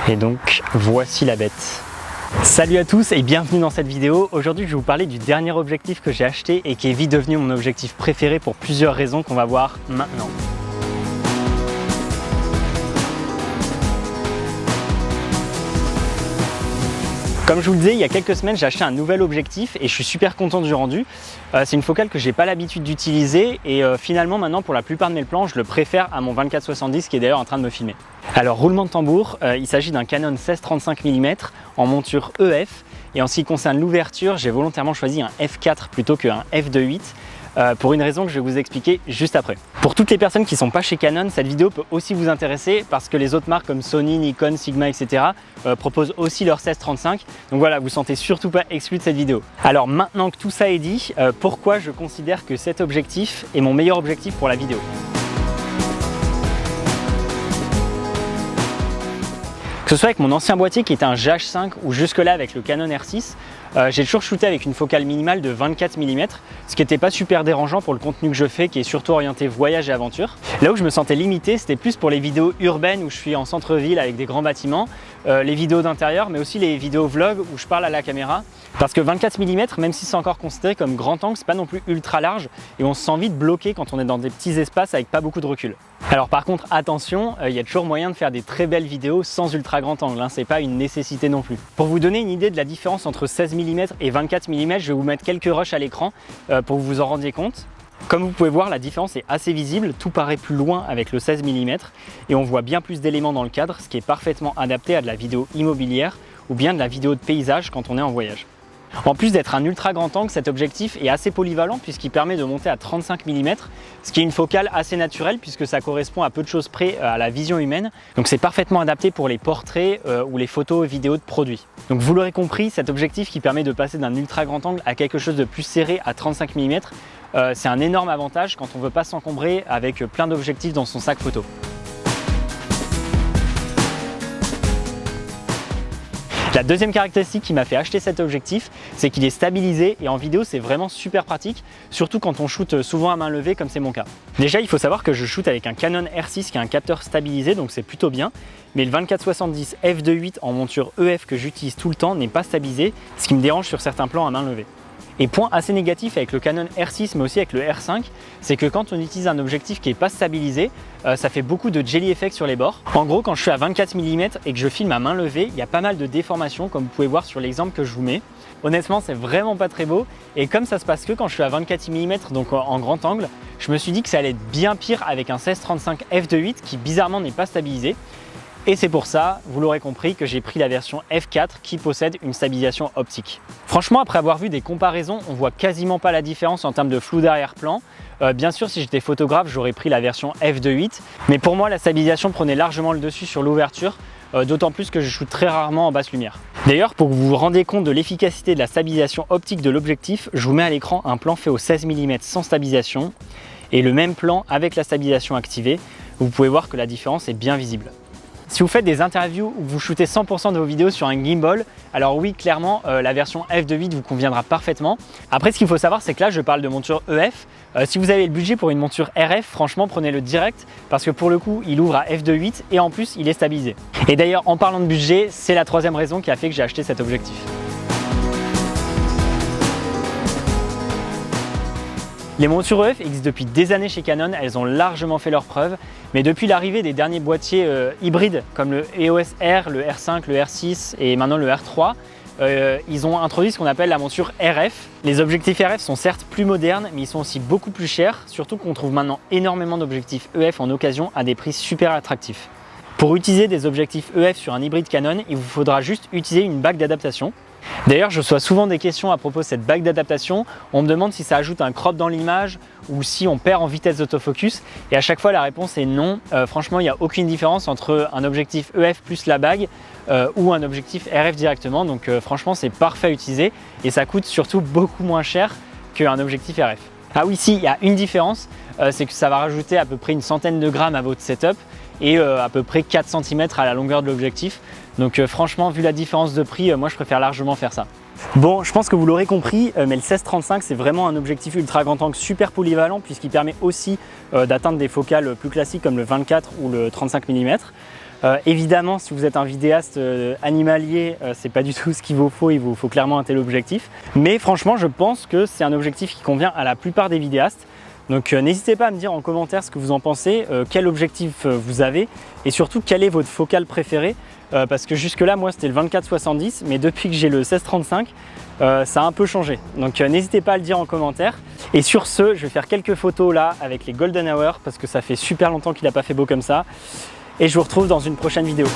Et donc voici la bête. Salut à tous et bienvenue dans cette vidéo. Aujourd'hui je vais vous parler du dernier objectif que j'ai acheté et qui est vite devenu mon objectif préféré pour plusieurs raisons qu'on va voir maintenant. Comme je vous le disais, il y a quelques semaines, j'ai acheté un nouvel objectif et je suis super content du rendu. C'est une focale que j'ai pas l'habitude d'utiliser et finalement maintenant pour la plupart de mes plans, je le préfère à mon 24-70 qui est d'ailleurs en train de me filmer. Alors roulement de tambour, il s'agit d'un Canon 16-35 mm en monture EF et en ce qui concerne l'ouverture, j'ai volontairement choisi un f4 plutôt qu'un f2.8. Pour une raison que je vais vous expliquer juste après. Pour toutes les personnes qui ne sont pas chez Canon, cette vidéo peut aussi vous intéresser parce que les autres marques comme Sony, Nikon, Sigma, etc. proposent aussi leur 16-35. Donc voilà, vous ne sentez surtout pas exclu de cette vidéo. Alors maintenant que tout ça est dit, pourquoi je considère que cet objectif est mon meilleur objectif pour la vidéo? Que ce soit avec mon ancien boîtier qui était un GH5 ou jusque-là avec le Canon R6, j'ai toujours shooté avec une focale minimale de 24 mm, ce qui n'était pas super dérangeant pour le contenu que je fais qui est surtout orienté voyage et aventure. Là où je me sentais limité, c'était plus pour les vidéos urbaines où je suis en centre-ville avec des grands bâtiments, les vidéos d'intérieur, mais aussi les vidéos vlog où je parle à la caméra. Parce que 24 mm, même si c'est encore considéré comme grand angle, c'est pas non plus ultra large et on se sent vite bloqué quand on est dans des petits espaces avec pas beaucoup de recul. Alors par contre, attention, il y a toujours moyen de faire des très belles vidéos sans ultra grand angle, c'est pas une nécessité non plus. Pour vous donner une idée de la différence entre 16 mm et 24 mm, je vais vous mettre quelques rushs à l'écran pour que vous vous en rendiez compte. Comme vous pouvez voir, la différence est assez visible, tout paraît plus loin avec le 16 mm et on voit bien plus d'éléments dans le cadre, ce qui est parfaitement adapté à de la vidéo immobilière ou bien de la vidéo de paysage quand on est en voyage. En plus d'être un ultra grand angle, cet objectif est assez polyvalent puisqu'il permet de monter à 35 mm, ce qui est une focale assez naturelle puisque ça correspond à peu de choses près à la vision humaine. Donc c'est parfaitement adapté pour les portraits ou les photos et vidéos de produits. Donc vous l'aurez compris, cet objectif qui permet de passer d'un ultra grand angle à quelque chose de plus serré à 35 mm, c'est un énorme avantage quand on ne veut pas s'encombrer avec plein d'objectifs dans son sac photo. La deuxième caractéristique qui m'a fait acheter cet objectif, c'est qu'il est stabilisé et en vidéo c'est vraiment super pratique, surtout quand on shoot souvent à main levée comme c'est mon cas. Déjà il faut savoir que je shoot avec un Canon R6 qui a un capteur stabilisé donc c'est plutôt bien, mais le 24-70 f2.8 en monture EF que j'utilise tout le temps n'est pas stabilisé, ce qui me dérange sur certains plans à main levée. Et point assez négatif avec le Canon R6 mais aussi avec le R5, c'est que quand on utilise un objectif qui n'est pas stabilisé, ça fait beaucoup de jelly effect sur les bords. En gros, quand je suis à 24 mm et que je filme à main levée, il y a pas mal de déformations comme vous pouvez voir sur l'exemple que je vous mets. Honnêtement, c'est vraiment pas très beau et comme ça se passe que quand je suis à 24 mm, donc en grand angle, je me suis dit que ça allait être bien pire avec un 16-35 f2.8 qui bizarrement n'est pas stabilisé. Et c'est pour ça, vous l'aurez compris, que j'ai pris la version f4 qui possède une stabilisation optique. Franchement, après avoir vu des comparaisons, on voit quasiment pas la différence en termes de flou d'arrière-plan. Bien sûr, si j'étais photographe, j'aurais pris la version f2.8, mais pour moi, la stabilisation prenait largement le dessus sur l'ouverture, d'autant plus que je shoot très rarement en basse lumière. D'ailleurs, pour que vous vous rendiez compte de l'efficacité de la stabilisation optique de l'objectif, je vous mets à l'écran un plan fait au 16 mm sans stabilisation et le même plan avec la stabilisation activée. Vous pouvez voir que la différence est bien visible. Si vous faites des interviews où vous shootez 100% de vos vidéos sur un gimbal, alors oui, clairement, la version f2.8 vous conviendra parfaitement. Après, ce qu'il faut savoir, c'est que là, je parle de monture EF. Si vous avez le budget pour une monture RF, franchement, prenez-le direct parce que pour le coup, il ouvre à f2.8 et en plus, il est stabilisé. Et d'ailleurs, en parlant de budget, c'est la troisième raison qui a fait que j'ai acheté cet objectif. Les montures EF existent depuis des années chez Canon, elles ont largement fait leurs preuves, mais depuis l'arrivée des derniers boîtiers hybrides comme le EOS R, le R5, le R6 et maintenant le R3, ils ont introduit ce qu'on appelle la monture RF. Les objectifs RF sont certes plus modernes, mais ils sont aussi beaucoup plus chers, surtout qu'on trouve maintenant énormément d'objectifs EF en occasion à des prix super attractifs. Pour utiliser des objectifs EF sur un hybride Canon, il vous faudra juste utiliser une bague d'adaptation. D'ailleurs, je reçois souvent des questions à propos de cette bague d'adaptation. On me demande si ça ajoute un crop dans l'image ou si on perd en vitesse d'autofocus. Et à chaque fois, la réponse est non. Franchement, il n'y a aucune différence entre un objectif EF plus la bague ou un objectif RF directement. Donc franchement, c'est parfait à utiliser et ça coûte surtout beaucoup moins cher qu'un objectif RF. Ah oui, si, il y a une différence, c'est que ça va rajouter à peu près une centaine de grammes à votre setup et à peu près 4 cm à la longueur de l'objectif. Donc franchement, vu la différence de prix, moi je préfère largement faire ça. Bon, je pense que vous l'aurez compris, mais le 16-35 c'est vraiment un objectif ultra grand angle super polyvalent puisqu'il permet aussi d'atteindre des focales plus classiques comme le 24 ou le 35 mm. Évidemment, si vous êtes un vidéaste animalier, c'est pas du tout ce qu'il vous faut, il vous faut clairement un téléobjectif. Mais franchement, je pense que c'est un objectif qui convient à la plupart des vidéastes. Donc n'hésitez pas à me dire en commentaire ce que vous en pensez, quel objectif vous avez et surtout quelle est votre focale préférée. Parce que jusque là, moi c'était le 24-70, mais depuis que j'ai le 16-35, ça a un peu changé. Donc n'hésitez pas à le dire en commentaire. Et sur ce, je vais faire quelques photos là avec les Golden Hour parce que ça fait super longtemps qu'il n'a pas fait beau comme ça. Et je vous retrouve dans une prochaine vidéo.